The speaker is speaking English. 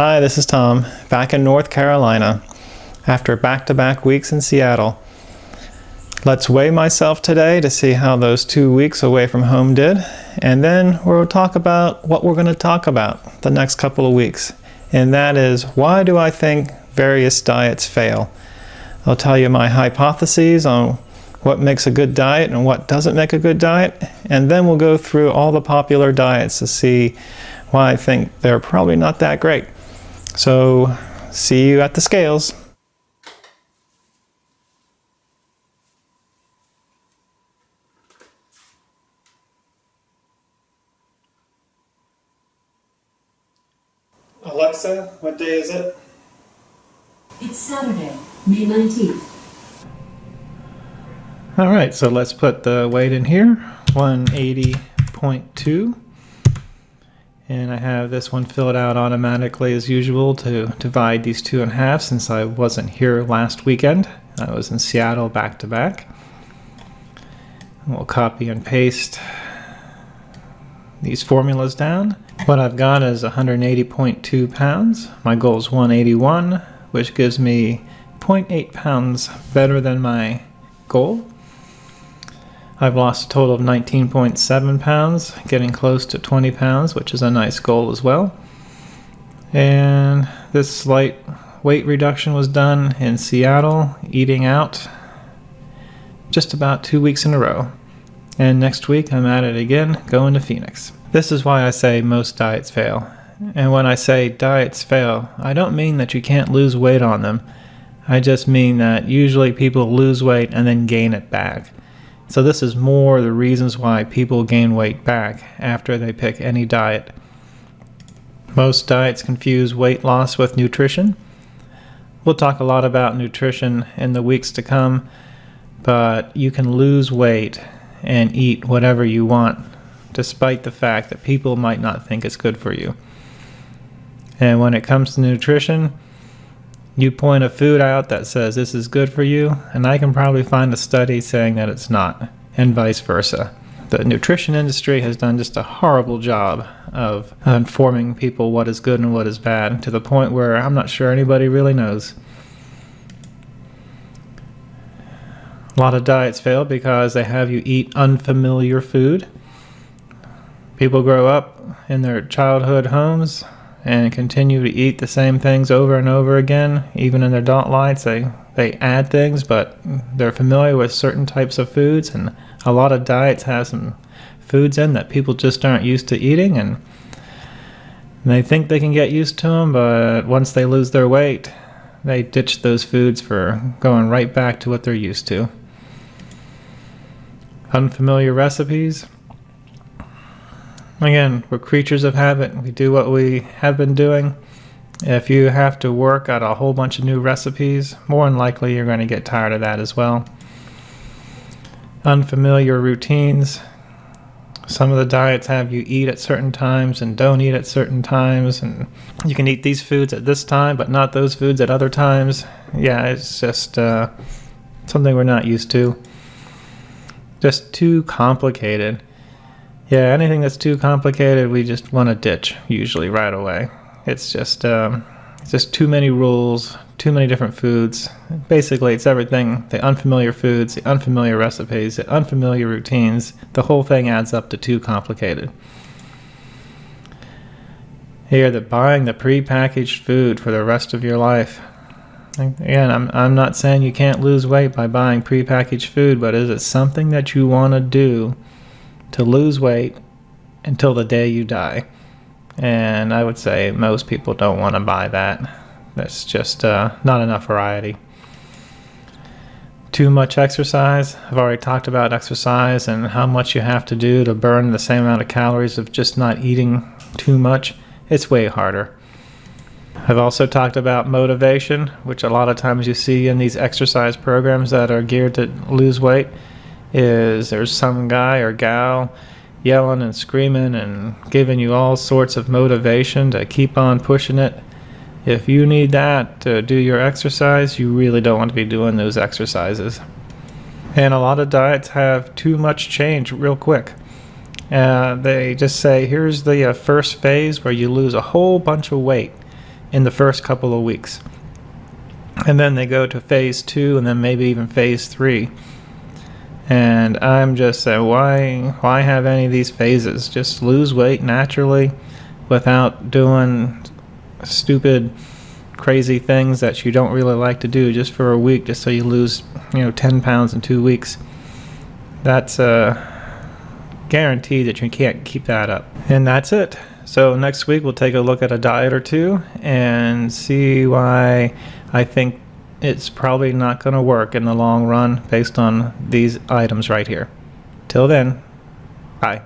Hi, this is Tom, back in North Carolina after back-to-back weeks in Seattle. Let's weigh myself today to see how those 2 weeks away from home did, and then we'll talk about what we're going to talk about the next couple of weeks, and that is, why do I think various diets fail? I'll tell you my hypotheses on what makes a good diet and what doesn't make a good diet, and then we'll go through all the popular diets to see why I think they're probably not that great. So, see you at the scales. Alexa, what day is it? It's Saturday, May 19th. Alright, so let's put the weight in here, 180.2. And I have this one filled out automatically as usual to divide these two in half since I wasn't here last weekend. I was in Seattle back to back. We'll copy and paste these formulas down. What I've got is 180.2 pounds. My goal is 181, which gives me 0.8 pounds better than my goal. I've lost a total of 19.7 pounds, getting close to 20 pounds, which is a nice goal as well. And this slight weight reduction was done in Seattle, eating out, just about 2 weeks in a row. And next week I'm at it again, going to Phoenix. This is why I say most diets fail. And when I say diets fail, I don't mean that you can't lose weight on them. I just mean that usually people lose weight and then gain it back. So this is more the reasons why people gain weight back after they pick any diet. Most diets confuse weight loss with nutrition. We'll talk a lot about nutrition in the weeks to come, but you can lose weight and eat whatever you want, despite the fact that people might not think it's good for you. And when it comes to nutrition, you point a food out that says this is good for you, and I can probably find a study saying that it's not, and vice versa. The nutrition industry has done just a horrible job of informing people what is good and what is bad, to the point where I'm not sure anybody really knows. A lot of diets fail because they have you eat unfamiliar food. People grow up in their childhood homes and continue to eat the same things over and over again. Even in their adult lives, they add things, but they're familiar with certain types of foods, and a lot of diets have some foods in that people just aren't used to eating, and they think they can get used to them, but once they lose their weight, they ditch those foods for going right back to what they're used to. Unfamiliar recipes. Again, we're creatures of habit. We do what we have been doing. If you have to work at a whole bunch of new recipes, more than likely you're going to get tired of that as well. Unfamiliar routines. Some of the diets have you eat at certain times and don't eat at certain times, and you can eat these foods at this time but not those foods at other times. Yeah, it's just something we're not used to. Just too complicated. Yeah, anything that's too complicated, we just want to ditch, usually right away. It's just too many rules, too many different foods. Basically, it's everything, the unfamiliar foods, the unfamiliar recipes, the unfamiliar routines. The whole thing adds up to too complicated. Here, the buying the prepackaged food for the rest of your life. Again, I'm not saying you can't lose weight by buying prepackaged food, but is it something that you want to do to lose weight until the day you die? And I would say most people don't want to buy that. That's just not enough variety. Too much exercise. I've already talked about exercise and how much you have to do to burn the same amount of calories of just not eating too much. It's way harder. I've also talked about motivation, which a lot of times you see in these exercise programs that are geared to lose weight. Is there's some guy or gal yelling and screaming and giving you all sorts of motivation to keep on pushing it. If you need that to do your exercise, you really don't want to be doing those exercises. And a lot of diets have too much change real quick. They just say, here's the first phase where you lose a whole bunch of weight. in the first couple of weeks. And then they go to phase 2 and then maybe even phase 3. And I'm just saying, why have any of these phases? Just lose weight naturally without doing stupid, crazy things that you don't really like to do just for a week, just so you lose, 10 pounds in 2 weeks. That's guaranteed that you can't keep that up. And that's it. So next week we'll take a look at a diet or two and see why I think it's probably not going to work in the long run based on these items right here. Till then, bye.